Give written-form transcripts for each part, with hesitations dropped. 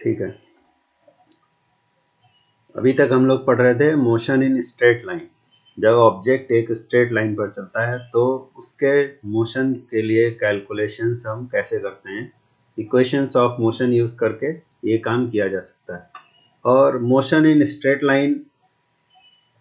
ठीक है, अभी तक हम लोग पढ़ रहे थे मोशन इन स्ट्रेट लाइन। जब ऑब्जेक्ट एक स्ट्रेट लाइन पर चलता है तो उसके मोशन के लिए कैलकुलेशंस हम कैसे करते हैं। इक्वेशंस ऑफ मोशन यूज करके ये काम किया जा सकता है। और motion in straight line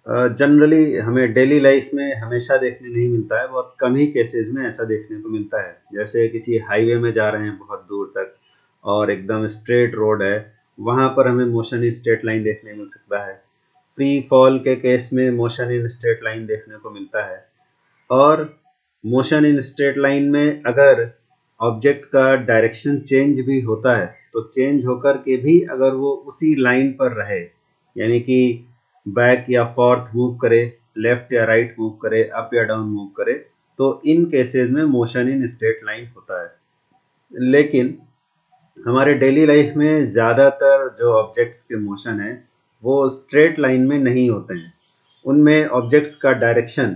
generally हमें डेली लाइफ में हमेशा देखने नहीं मिलता है, बहुत कम ही केसेस में ऐसा देखने को मिलता है। जैसे किसी हाईवे में जा रहे हैं बहुत दूर तक और एकदम स्ट्रेट रोड है, वहाँ पर हमें मोशन इन स्ट्रेट लाइन देखने मिल सकता है। फ्री फॉल के केस में मोशन इन स्ट्रेट लाइन देखने को मिलता है। और मोशन इन स्ट्रेट लाइन में अगर ऑब्जेक्ट का डायरेक्शन चेंज भी होता है तो चेंज होकर के भी अगर वो उसी लाइन पर रहे, यानी कि बैक या फॉर्थ मूव करे, लेफ्ट या राइट मूव करे, अप या डाउन मूव करे, तो इन केसेस में मोशन इन स्ट्रेट लाइन होता है। लेकिन हमारे डेली लाइफ में ज़्यादातर जो ऑब्जेक्ट्स के मोशन है वो स्ट्रेट लाइन में नहीं होते हैं। उनमें ऑब्जेक्ट्स का डायरेक्शन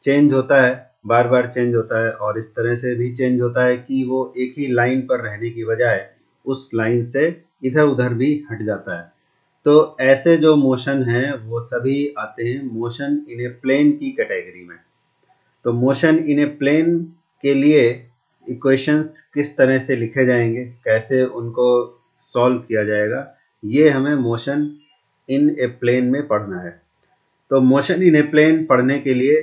चेंज होता है, बार बार चेंज होता है, और इस तरह से भी चेंज होता है कि वो एक ही लाइन पर रहने की बजाय उस लाइन से इधर उधर भी हट जाता है। तो ऐसे जो मोशन हैं वो सभी आते हैं मोशन इन ए प्लेन की कैटेगरी में। तो मोशन इन ए प्लेन के लिए इक्वेशंस किस तरह से लिखे जाएंगे, कैसे उनको सॉल्व किया जाएगा, ये हमें मोशन इन ए प्लेन में पढ़ना है। तो मोशन इन ए प्लेन पढ़ने के लिए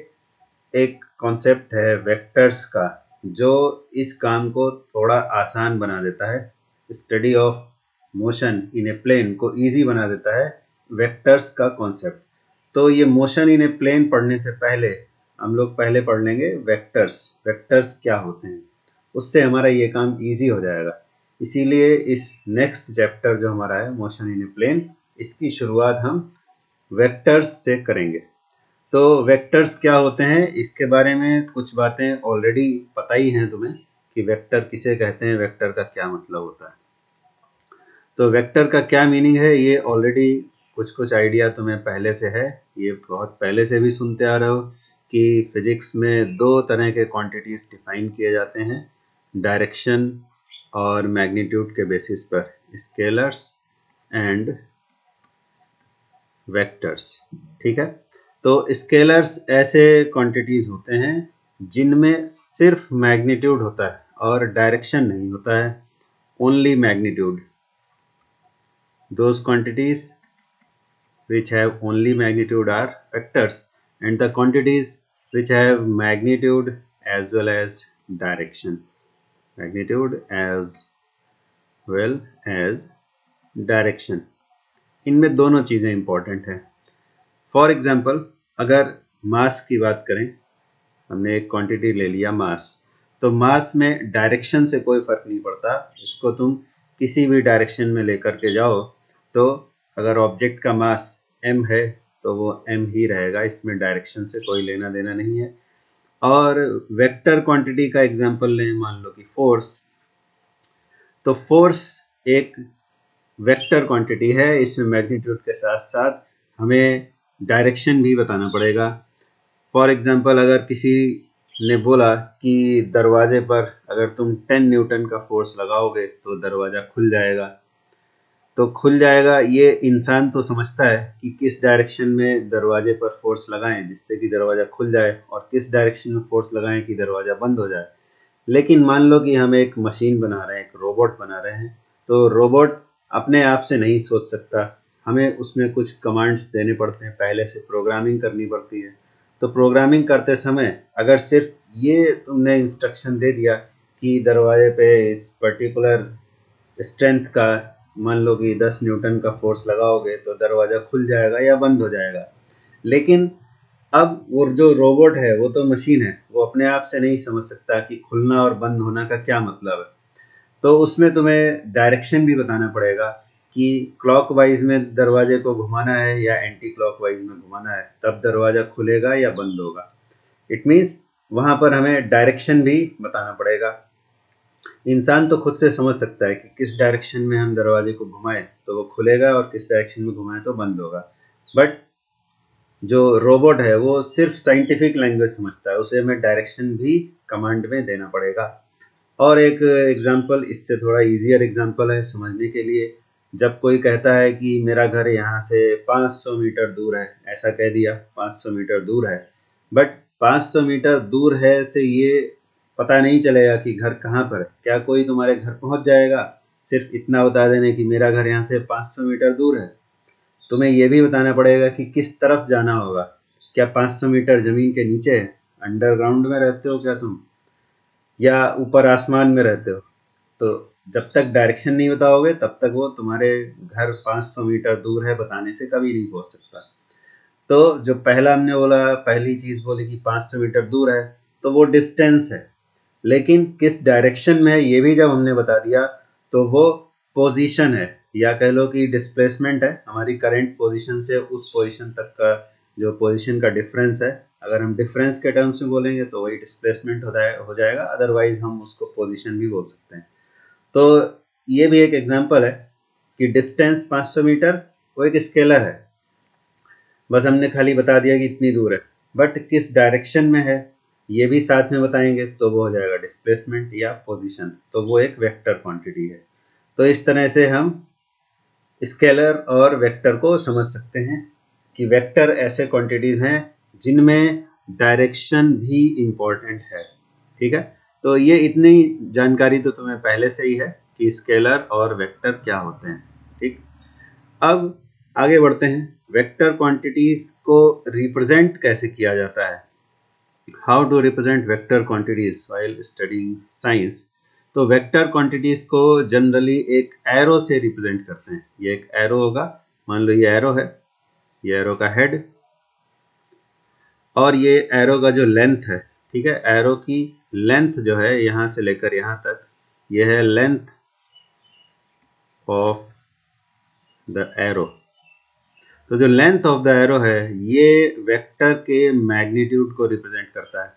एक कॉन्सेप्ट है वेक्टर्स का, जो इस काम को थोड़ा आसान बना देता है। Study of motion in a plane को इजी बना देता है वेक्टर्स का कॉन्सेप्ट। तो ये मोशन इन ए प्लेन पढ़ने से पहले हम लोग पहले पढ़ लेंगे वेक्टर्स। वेक्टर्स क्या होते हैं, उससे हमारा ये काम इजी हो जाएगा। इसीलिए इस नेक्स्ट चैप्टर जो हमारा है मोशन इन ए प्लेन, इसकी शुरुआत हम वेक्टर्स से करेंगे। तो वेक्टर्स क्या होते हैं इसके बारे में कुछ बातें ऑलरेडी पता ही हैं तुम्हें कि वेक्टर किसे कहते हैं, वेक्टर का क्या मतलब होता है। तो वेक्टर का क्या मीनिंग है ये ऑलरेडी कुछ कुछ आइडिया तुम्हें पहले से है, ये बहुत पहले से भी सुनते आ रहे हो कि फिजिक्स में दो तरह के क्वांटिटीज डिफाइन किए जाते हैं, डायरेक्शन और मैग्नीट्यूड के बेसिस पर, स्केलर्स एंड वेक्टर्स। ठीक है, तो स्केलर्स ऐसे क्वांटिटीज होते हैं जिनमें सिर्फ मैग्नीट्यूड होता है और डायरेक्शन नहीं होता है, only magnitude. Those quantities which have only magnitude are vectors, and the quantities which have magnitude as well as direction, magnitude as well as direction, इनमें दोनों चीज़ें इंपॉर्टेंट है। फॉर एग्जाम्पल अगर मास की बात करें, हमने एक क्वांटिटी ले लिया मास, तो मास में डायरेक्शन से कोई फर्क नहीं पड़ता, इसको तुम किसी भी डायरेक्शन में लेकर के जाओ तो अगर ऑब्जेक्ट का मास m है तो वो m ही रहेगा, इसमें डायरेक्शन से कोई लेना देना नहीं है। और वेक्टर क्वांटिटी का एग्जांपल लें, मान लो कि फोर्स, तो फोर्स एक वेक्टर क्वांटिटी है, इसमें मैग्नीट्यूड के साथ साथ हमें डायरेक्शन भी बताना पड़ेगा। फॉर एग्जांपल अगर किसी ने बोला कि दरवाजे पर अगर तुम 10 न्यूटन का फोर्स लगाओगे तो दरवाजा खुल जाएगा, तो खुल जाएगा ये इंसान तो समझता है कि किस डायरेक्शन में दरवाजे पर फोर्स लगाएं जिससे कि दरवाजा खुल जाए और किस डायरेक्शन में फोर्स लगाएं कि दरवाजा बंद हो जाए। लेकिन मान लो कि हम एक मशीन बना रहे हैं, एक रोबोट बना रहे हैं, तो रोबोट अपने आप से नहीं सोच सकता, हमें उसमें कुछ कमांड्स देने पड़ते हैं, पहले से प्रोग्रामिंग करनी पड़ती है। तो प्रोग्रामिंग करते समय अगर सिर्फ ये तुमने इंस्ट्रक्शन दे दिया कि दरवाजे पे इस पर्टिकुलर स्ट्रेंथ का मान लो कि 10 न्यूटन का फोर्स लगाओगे तो दरवाज़ा खुल जाएगा या बंद हो जाएगा, लेकिन अब वो जो रोबोट है वो तो मशीन है, वो अपने आप से नहीं समझ सकता कि खुलना और बंद होना का क्या मतलब है। तो उसमें तुम्हें डायरेक्शन भी बताना पड़ेगा कि क्लॉकवाइज में दरवाजे को घुमाना है या एंटी क्लॉकवाइज में घुमाना है, तब दरवाज़ा खुलेगा या बंद होगा। इट मीन्स वहाँ पर हमें डायरेक्शन भी बताना पड़ेगा। इंसान तो खुद से समझ सकता है कि किस डायरेक्शन में हम दरवाजे को घुमाएं तो वो खुलेगा और किस डायरेक्शन में घुमाएं तो बंद होगा। बट जो रोबोट है वो सिर्फ साइंटिफिक लैंग्वेज समझता है, उसे हमें डायरेक्शन भी कमांड में देना पड़ेगा। और एक एग्जांपल, इससे थोड़ा इजियर एग्जांपल है समझने के लिए, जब कोई कहता है कि मेरा घर यहाँ से 500 मीटर दूर है, ऐसा कह दिया 500 मीटर दूर है, बट 500 मीटर दूर है से ये पता नहीं चलेगा कि घर कहाँ पर है। क्या कोई तुम्हारे घर पहुँच जाएगा सिर्फ इतना बता देने कि मेरा घर यहाँ से 500 मीटर दूर है? तुम्हें ये भी बताना पड़ेगा कि किस तरफ जाना होगा। क्या 500 मीटर जमीन के नीचे है, अंडरग्राउंड में रहते हो क्या तुम, या ऊपर आसमान में रहते हो? तो जब तक डायरेक्शन नहीं बताओगे तब तक वो तुम्हारे घर 500 मीटर दूर है बताने से कभी नहीं पहुंच सकता। तो जो पहला हमने बोला, पहली चीज बोली कि 500 मीटर दूर है, तो वो डिस्टेंस है, लेकिन किस डायरेक्शन में है ये भी जब हमने बता दिया तो वो पोजीशन है, या कह लो कि डिस्प्लेसमेंट है, हमारी करंट पोजीशन से उस पोजीशन तक का जो पोजीशन का डिफरेंस है। अगर हम डिफरेंस के टर्म्स में बोलेंगे तो वही डिस्प्लेसमेंट हो जाएगा, अदरवाइज हम उसको पोजीशन भी बोल सकते हैं। तो ये भी एक एग्जांपल है कि डिस्टेंस 500 मीटर वो एक स्केलर है, बस हमने खाली बता दिया कि इतनी दूर है, बट किस डायरेक्शन में है ये भी साथ में बताएंगे तो वो हो जाएगा डिस्प्लेसमेंट या पोजीशन, तो वो एक वेक्टर क्वांटिटी है। तो इस तरह से हम स्केलर और वेक्टर को समझ सकते हैं कि वेक्टर ऐसे क्वांटिटीज हैं जिनमें डायरेक्शन भी इम्पोर्टेंट है। ठीक है, तो ये इतनी जानकारी तो तुम्हें पहले से ही है कि स्केलर और वेक्टर क्या होते हैं। ठीक, अब आगे बढ़ते हैं, वेक्टर क्वांटिटीज को रिप्रेजेंट कैसे किया जाता है। How to represent vector quantities while studying science. तो वेक्टर क्वांटिटीज को जनरली एक एरो से रिप्रेजेंट करते हैं। ये एक एरो होगा, मान लो ये एरो है, ये एरो का हेड, और ये एरो का जो लेंथ है, ठीक है, एरो की लेंथ जो है यहां से लेकर यहां तक, ये है लेंथ ऑफ द एरो। तो जो लेंथ ऑफ द एरो है ये वेक्टर के मैग्नीट्यूड को रिप्रेजेंट करता है।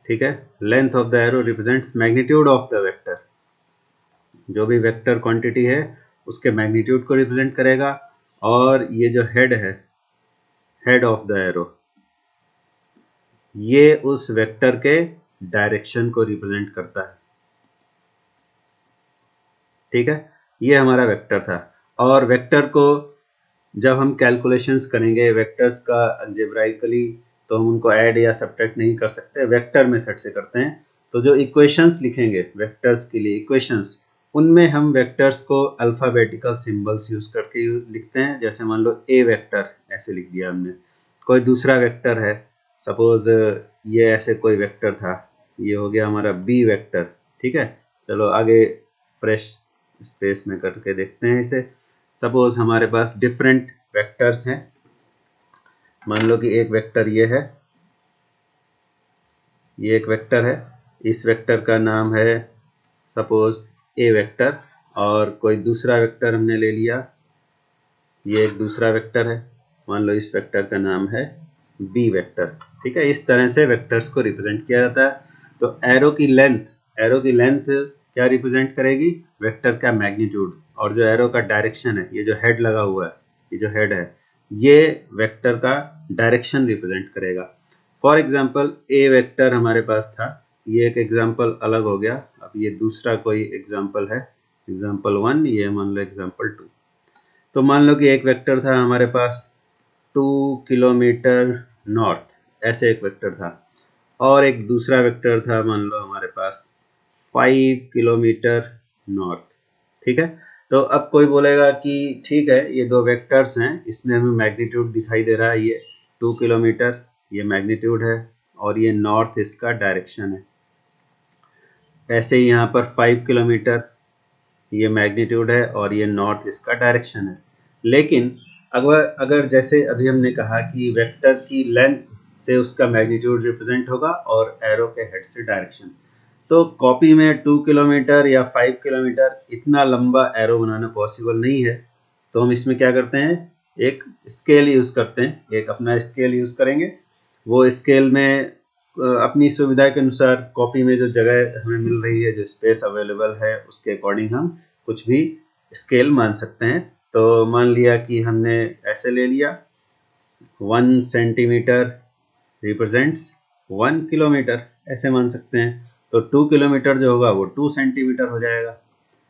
ठीक है, length of the arrow represents magnitude of the vector. जो भी वेक्टर क्वांटिटी है उसके मैग्नीट्यूड को रिप्रेजेंट करेगा, और ये जो हेड है, हेड ऑफ द एरो, ये उस वेक्टर के डायरेक्शन को रिप्रेजेंट करता है। ठीक है, ये हमारा वेक्टर था। और वेक्टर को जब हम कैलकुलेशंस करेंगे वेक्टर्स का अलजेब्राइकली, तो हम उनको ऐड या सब्ट्रैक्ट नहीं कर सकते, वेक्टर मेथड से करते हैं। तो जो इक्वेशंस लिखेंगे वेक्टर्स के लिए इक्वेशंस, उनमें हम वेक्टर्स को अल्फाबेटिकल सिंबल्स यूज करके लिखते हैं। जैसे मान लो ए वेक्टर ऐसे लिख दिया हमने, कोई दूसरा वेक्टर है, सपोज ये ऐसे कोई वेक्टर था, ये हो गया हमारा बी वेक्टर। ठीक है, चलो आगे फ्रेश स्पेस में करके देखते हैं इसे। सपोज हमारे पास डिफरेंट वेक्टर्स हैं, मान लो कि एक वेक्टर ये है, ये एक वेक्टर है, इस वेक्टर का नाम है सपोज ए वेक्टर, और कोई दूसरा वेक्टर हमने ले लिया, ये एक दूसरा वेक्टर है, मान लो इस वेक्टर का नाम है बी वेक्टर। ठीक है, इस तरह से वेक्टर्स को रिप्रेजेंट किया जाता है। तो एरो की लेंथ क्या रिप्रेजेंट करेगी, वेक्टर का मैग्नीट्यूड, और जो एरो का डायरेक्शन है, ये जो हेड लगा हुआ है, ये जो हेड है, ये वेक्टर का डायरेक्शन रिप्रेजेंट करेगा। फॉर एग्जाम्पल ए वेक्टर हमारे पास था, ये एक एग्जाम्पल अलग हो गया। अब ये दूसरा कोई एग्जाम्पल है, एग्जाम्पल 1, ये मान लो एग्जाम्पल 2। तो मान लो कि एक वेक्टर था हमारे पास 2 किलोमीटर नॉर्थ, ऐसे एक वेक्टर था, और एक दूसरा वेक्टर था मान लो हमारे पास 5 किलोमीटर नॉर्थ। ठीक है, तो अब कोई बोलेगा कि ठीक है ये दो वेक्टर्स हैं, इसमें हमें मैग्नीट्यूड दिखाई दे रहा है, ये 2 किलोमीटर ये मैग्नीट्यूड है, और ये नॉर्थ इसका डायरेक्शन है। ऐसे ही यहाँ पर 5 किलोमीटर ये मैग्नीट्यूड है और ये नॉर्थ इसका डायरेक्शन है। लेकिन अगर जैसे अभी हमने कहा कि वेक्टर की लेंथ से उसका मैग्नीट्यूड रिप्रेजेंट होगा और एरो के हेड से डायरेक्शन, तो कॉपी में 2 किलोमीटर या 5 किलोमीटर इतना लंबा एरो बनाना पॉसिबल नहीं है। तो हम इसमें क्या करते हैं, एक स्केल यूज करते हैं, एक अपना स्केल यूज करेंगे। वो स्केल में अपनी सुविधा के अनुसार कॉपी में जो जगह हमें मिल रही है, जो स्पेस अवेलेबल है, उसके अकॉर्डिंग हम कुछ भी स्केल मान सकते हैं। तो मान लिया कि हमने ऐसे ले लिया 1 सेंटीमीटर रिप्रेजेंट्स 1 किलोमीटर, ऐसे मान सकते हैं। तो 2 किलोमीटर जो होगा वो 2 सेंटीमीटर हो जाएगा,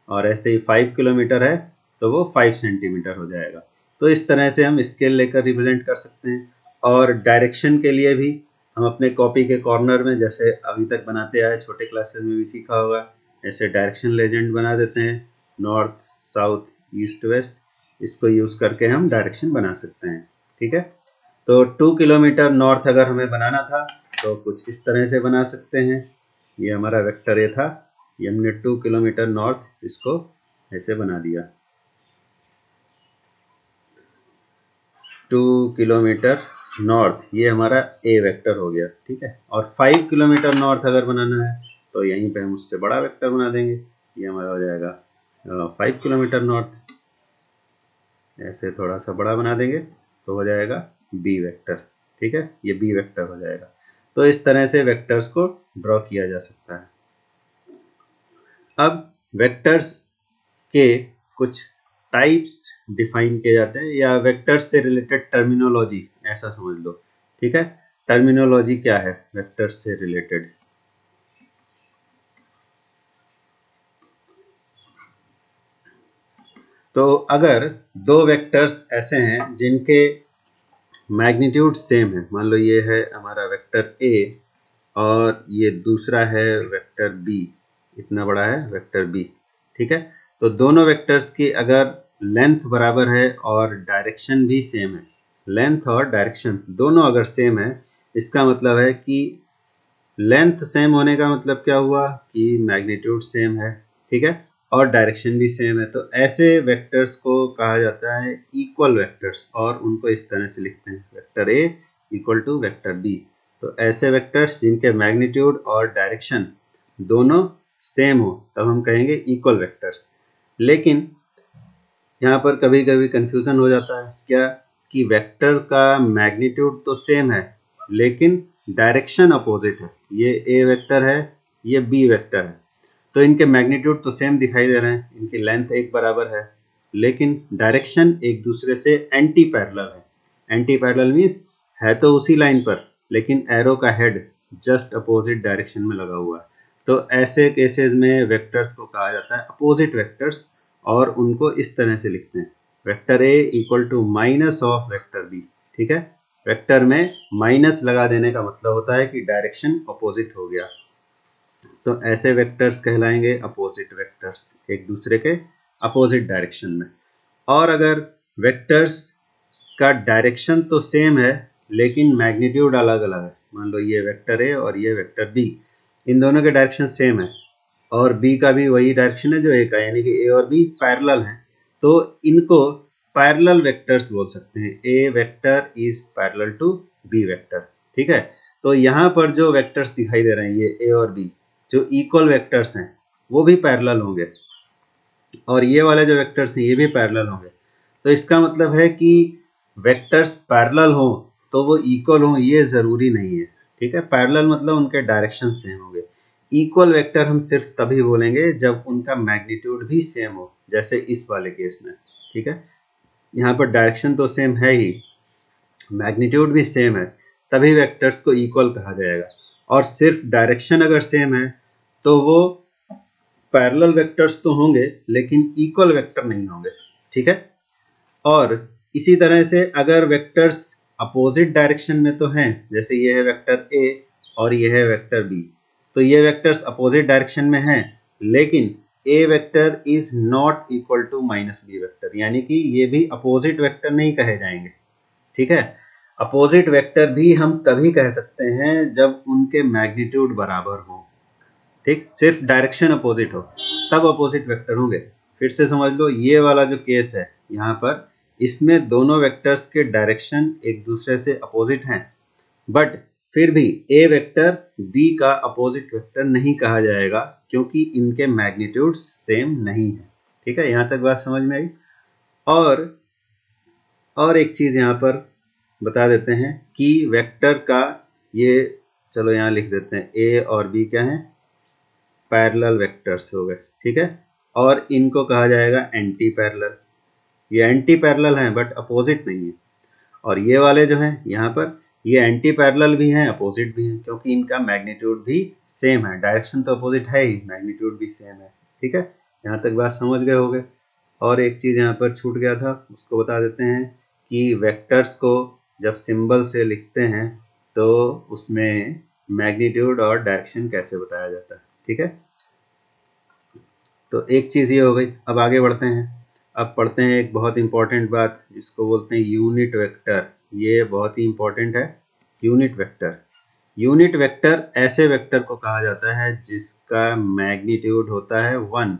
और ऐसे ही 5 किलोमीटर है तो वो 5 सेंटीमीटर हो जाएगा। तो इस तरह से हम स्केल लेकर रिप्रेजेंट कर सकते हैं। और डायरेक्शन के लिए भी हम अपने कॉपी के कॉर्नर में, जैसे अभी तक बनाते आए, छोटे क्लासेस में भी सीखा होगा, ऐसे डायरेक्शन लेजेंड बना देते हैं, नॉर्थ, साउथ, ईस्ट, वेस्ट। इसको यूज़ करके हम डायरेक्शन बना सकते हैं। ठीक है, तो 2 किलोमीटर नॉर्थ अगर हमें बनाना था तो कुछ इस तरह से बना सकते हैं। ये हमारा वेक्टर ए था, ये हमने 2 किलोमीटर नॉर्थ इसको ऐसे बना दिया, 2 किलोमीटर नॉर्थ, ये हमारा ए वेक्टर हो गया। ठीक है, और 5 किलोमीटर नॉर्थ अगर बनाना है तो यहीं पे हम उससे बड़ा वेक्टर बना देंगे, ये हमारा हो जाएगा 5 किलोमीटर नॉर्थ। ऐसे थोड़ा सा बड़ा बना देंगे तो हो जाएगा बी वेक्टर। ठीक है, ये बी वेक्टर हो जाएगा। तो इस तरह से वेक्टर्स को ड्रॉ किया जा सकता है। अब वेक्टर्स के कुछ टाइप्स डिफाइन किए जाते हैं, या वेक्टर्स से रिलेटेड टर्मिनोलॉजी ऐसा समझ लो। ठीक है, टर्मिनोलॉजी क्या है वेक्टर्स से रिलेटेड? तो अगर दो वेक्टर्स ऐसे हैं जिनके मैग्नीट्यूड सेम है, मान लो ये है हमारा वेक्टर ए और ये दूसरा है वेक्टर बी, इतना बड़ा है वेक्टर बी। ठीक है, तो दोनों वेक्टर्स की अगर लेंथ बराबर है और डायरेक्शन भी सेम है, लेंथ और डायरेक्शन दोनों अगर सेम है, इसका मतलब है कि लेंथ सेम होने का मतलब क्या हुआ कि मैग्नीट्यूड सेम है। ठीक है, और डायरेक्शन भी सेम है, तो ऐसे वेक्टर्स को कहा जाता है इक्वल वेक्टर्स, और उनको इस तरह से लिखते हैं, vector A equal to vector B. तो ऐसे वेक्टर्स जिनके मैग्नीट्यूड और डायरेक्शन दोनों सेम हो तब हम कहेंगे इक्वल वेक्टर्स। लेकिन यहाँ पर कभी कभी कंफ्यूजन हो जाता है, क्या कि वेक्टर का मैग्नीट्यूड तो सेम है लेकिन डायरेक्शन अपोजिट है, ये ए वेक्टर है, ये बी वेक्टर है, तो इनके मैग्नीट्यूड तो सेम दिखाई दे रहे हैं, इनकी लेंथ एक बराबर है, लेकिन डायरेक्शन एक दूसरे से एंटी पैरेलल है। एंटी पैरेलल मीन्स है तो उसी लाइन पर लेकिन एरो का हेड जस्ट अपोजिट डायरेक्शन में लगा हुआ है। तो ऐसे केसेस में वेक्टर्स को कहा जाता है अपोजिट वेक्टर्स, और उनको इस तरह से लिखते हैं, vector A equal to minus of vector B. ठीक है, वेक्टर में माइनस लगा देने का मतलब होता है कि डायरेक्शन अपोजिट हो गया, तो ऐसे वेक्टर्स कहलाएंगे अपोजिट वेक्टर्स, एक दूसरे के अपोजिट डायरेक्शन में। और अगर वेक्टर्स का डायरेक्शन तो सेम है लेकिन मैग्नीट्यूड अलग अलग है, मान लो ये वेक्टर ए और ये वेक्टर बी, इन दोनों के डायरेक्शन सेम है और बी का भी वही डायरेक्शन है जो ए का, यानी कि ए और बी पैरेलल हैं, तो इनको पैरेलल वेक्टर्स बोल सकते हैं। A vector is parallel to B vector. ठीक है, तो यहाँ पर जो वेक्टर्स दिखाई दे रहे हैं ये ए और बी, जो इक्वल वेक्टर्स हैं वो भी पैरेलल होंगे, और ये वाले जो वेक्टर्स हैं ये भी पैरेलल होंगे। तो इसका मतलब है कि वेक्टर्स पैरेलल हो तो वो इक्वल हो ये ज़रूरी नहीं है। ठीक है, पैरेलल मतलब उनके डायरेक्शन सेम होंगे। इक्वल वेक्टर हम सिर्फ तभी बोलेंगे जब उनका मैग्नीट्यूड भी सेम हो, जैसे इस वाले केस में। ठीक है, यहाँ पर डायरेक्शन तो सेम है ही, मैग्नीट्यूड भी सेम है, तभी वेक्टर्स को इक्वल कहा जाएगा। और सिर्फ डायरेक्शन अगर सेम है तो वो पैरेलल वेक्टर्स तो होंगे लेकिन इक्वल वेक्टर नहीं होंगे। ठीक है, और इसी तरह से अगर वेक्टर्स अपोजिट डायरेक्शन में तो हैं, जैसे ये है वेक्टर ए और ये है वेक्टर बी, तो ये वेक्टर्स अपोजिट डायरेक्शन में हैं लेकिन A vector is not equal to minus B vector, यानी कि ये भी अपोजिट वेक्टर नहीं कहे जाएंगे। ठीक है, अपोजिट वेक्टर भी हम तभी कह सकते हैं जब उनके मैग्नीट्यूड बराबर हो। ठीक, सिर्फ डायरेक्शन अपोजिट हो तब अपोजिट वेक्टर होंगे। फिर से समझ लो, ये वाला जो केस है यहाँ पर, इसमें दोनों वेक्टर्स के डायरेक्शन एक दूसरे से अपोजिट हैं, बट फिर भी ए वेक्टर बी का अपोजिट वेक्टर नहीं कहा जाएगा क्योंकि इनके मैग्नीट्यूड्स सेम नहीं है। ठीक है, यहाँ तक बात समझ में आई। और एक चीज यहाँ पर बता देते हैं कि वेक्टर का ये, चलो यहाँ लिख देते हैं, ए और बी क्या है, पैरेलल वेक्टर्स हो गए। ठीक है, और इनको कहा जाएगा एंटी पैरेलल। ये एंटी पैरेलल हैं बट अपोजिट नहीं है। और ये वाले जो हैं यहाँ पर, ये एंटी पैरेलल भी हैं अपोजिट भी हैं क्योंकि इनका मैग्नीट्यूड भी सेम है, डायरेक्शन तो अपोजिट है ही, मैग्नीट्यूड भी सेम है। ठीक है, यहाँ तक बात समझ गए होंगे। और एक चीज़ यहाँ पर छूट गया था, उसको बता देते हैं कि वेक्टर्स को जब सिंबल से लिखते हैं तो उसमें मैग्नीट्यूड और डायरेक्शन कैसे बताया जाता है। ठीक है, तो एक चीज़ ये हो गई। अब आगे बढ़ते हैं, अब पढ़ते हैं एक बहुत इंपॉर्टेंट बात जिसको बोलते हैं यूनिट वेक्टर। ये बहुत ही इंपॉर्टेंट है, यूनिट वेक्टर। यूनिट वेक्टर ऐसे वेक्टर को कहा जाता है जिसका मैग्नीट्यूड होता है 1,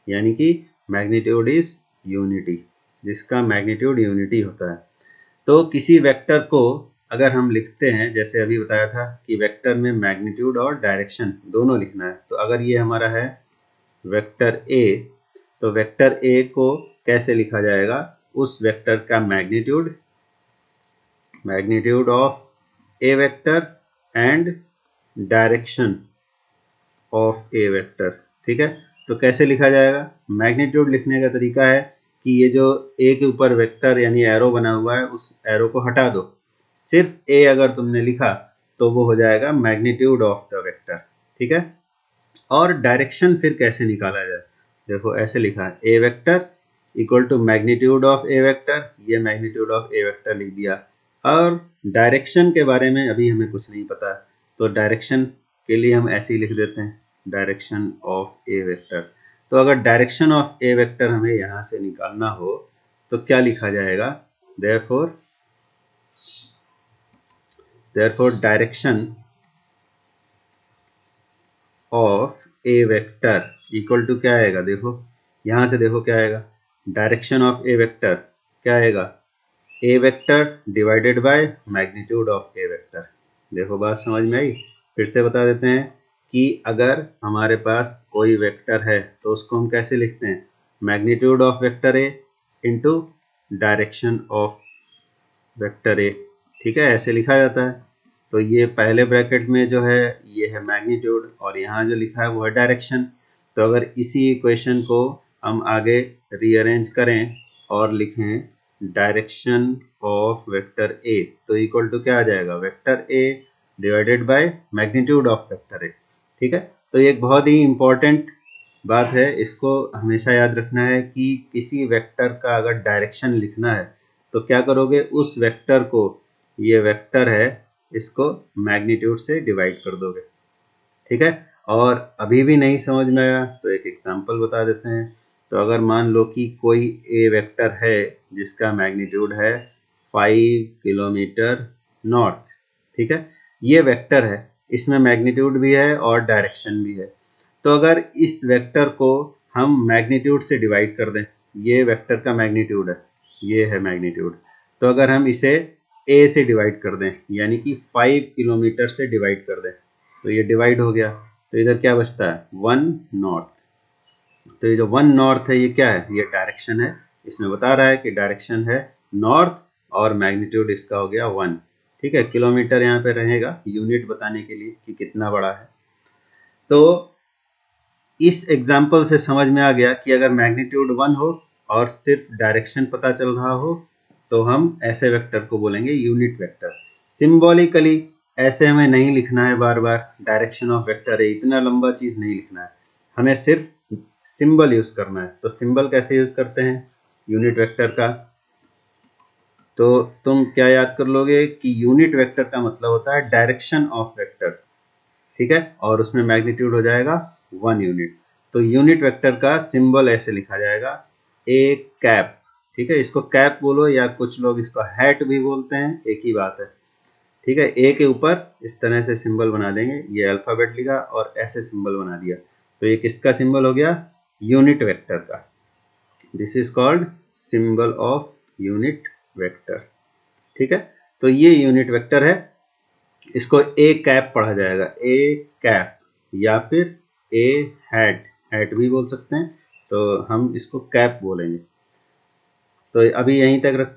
यानी कि मैग्नीट्यूड इज यूनिटी, जिसका मैग्नीट्यूड यूनिटी होता है। तो किसी वेक्टर को अगर हम लिखते हैं, जैसे अभी बताया था कि वेक्टर में मैग्नीट्यूड और डायरेक्शन दोनों लिखना है, तो अगर ये हमारा है वेक्टर ए, तो वेक्टर ए को कैसे लिखा जाएगा, उस वेक्टर का magnitude of A vector and direction of A vector. ठीक है, तो कैसे लिखा जाएगा? मैग्नीट्यूड लिखने का तरीका है कि ये जो ए के ऊपर वेक्टर यानी एरो बना हुआ है, उस एरो को हटा दो, सिर्फ ए अगर तुमने लिखा तो वो हो जाएगा मैग्नीट्यूड ऑफ द वेक्टर। ठीक है, और डायरेक्शन फिर कैसे निकाला जाए? देखो ऐसे लिखा है, A vector equal to magnitude of A vector, ये मैग्नीट्यूड ऑफ ए वेक्टर लिख दिया। और डायरेक्शन के बारे में अभी हमें कुछ नहीं पता, तो डायरेक्शन के लिए हम ऐसे ही लिख देते हैं, डायरेक्शन ऑफ ए वेक्टर। तो अगर डायरेक्शन ऑफ ए वेक्टर हमें यहाँ से निकालना हो तो क्या लिखा जाएगा? Therefore direction of A vector equal to क्या आएगा? देखो यहाँ से, देखो क्या आएगा, डायरेक्शन ऑफ ए वेक्टर क्या आएगा? A vector divided by magnitude of A vector. देखो बात समझ में आई? फिर से बता देते हैं कि अगर हमारे पास कोई वेक्टर है तो उसको हम कैसे लिखते हैं? Magnitude of vector A into direction of vector A. ठीक है, ऐसे लिखा जाता है। तो ये पहले ब्रैकेट में जो है ये है मैग्नीट्यूड, और यहाँ जो लिखा है वो है डायरेक्शन। तो अगर इसी इक्वेशन को हम आगे रीअरेंज करें और लिखें डायरेक्शन ऑफ वेक्टर ए, तो इक्वल टू क्या आ जाएगा? Vector A divided by magnitude of vector A. ठीक है, तो ये एक बहुत ही इंपॉर्टेंट बात है, इसको हमेशा याद रखना है कि किसी वेक्टर का अगर डायरेक्शन लिखना है तो क्या करोगे? उस वेक्टर को, ये वेक्टर है, इसको मैग्नीट्यूड से डिवाइड कर दोगे। ठीक है, और अभी भी नहीं समझ में आया तो एक एग्जांपल बता देते हैं। तो अगर मान लो कि कोई ए वेक्टर है जिसका मैग्नीट्यूड है 5 किलोमीटर नॉर्थ। ठीक है, ये वेक्टर है, इसमें मैग्नीट्यूड भी है और डायरेक्शन भी है। तो अगर इस वेक्टर को हम मैग्नीट्यूड से डिवाइड कर दें, ये वेक्टर का मैग्नीट्यूड है, ये है मैग्नीट्यूड, तो अगर हम इसे ए से डिवाइड कर दें, यानी कि 5 किलोमीटर से डिवाइड कर दें, तो ये डिवाइड हो गया, तो इधर क्या बचता है? 1 नॉर्थ। तो ये जो 1 नॉर्थ है ये क्या है? ये डायरेक्शन है। इसमें बता रहा है कि डायरेक्शन है नॉर्थ और मैग्नीट्यूड इसका हो गया 1। ठीक है, किलोमीटर यहाँ पे रहेगा यूनिट बताने के लिए कि कितना बड़ा है। तो इस एग्जाम्पल से समझ में आ गया कि अगर मैग्नीट्यूड 1 हो और सिर्फ डायरेक्शन पता चल रहा हो तो हम ऐसे वेक्टर को बोलेंगे यूनिट वेक्टर। सिंबॉलिकली ऐसे हमें नहीं लिखना है बार बार, डायरेक्शन ऑफ वेक्टर है, इतना लंबा चीज नहीं लिखना है, हमें सिर्फ सिंबल यूज करना है। तो सिंबल कैसे यूज करते हैं यूनिट वेक्टर का? तो तुम क्या याद कर लोगे कि यूनिट वेक्टर का मतलब होता है डायरेक्शन ऑफ वेक्टर। ठीक है, और उसमें मैग्नीट्यूड हो जाएगा 1 यूनिट। तो यूनिट वेक्टर का सिंबल ऐसे लिखा जाएगा, ए कैप। ठीक है, इसको कैप बोलो या कुछ लोग इसको हैट भी बोलते हैं, एक ही बात है। ठीक है, ए के ऊपर इस तरह से सिंबल बना देंगे, ये अल्फाबेट लिखा और ऐसे सिंबल बना दिया, तो ये किसका सिंबल हो गया? यूनिट वेक्टर का। This is called symbol of unit vector. ठीक है, तो ये यूनिट वेक्टर है, इसको ए कैप पढ़ा जाएगा, ए कैप, या फिर ए हैट भी बोल सकते हैं, तो हम इसको कैप बोलेंगे। तो अभी यहीं तक रखते हैं।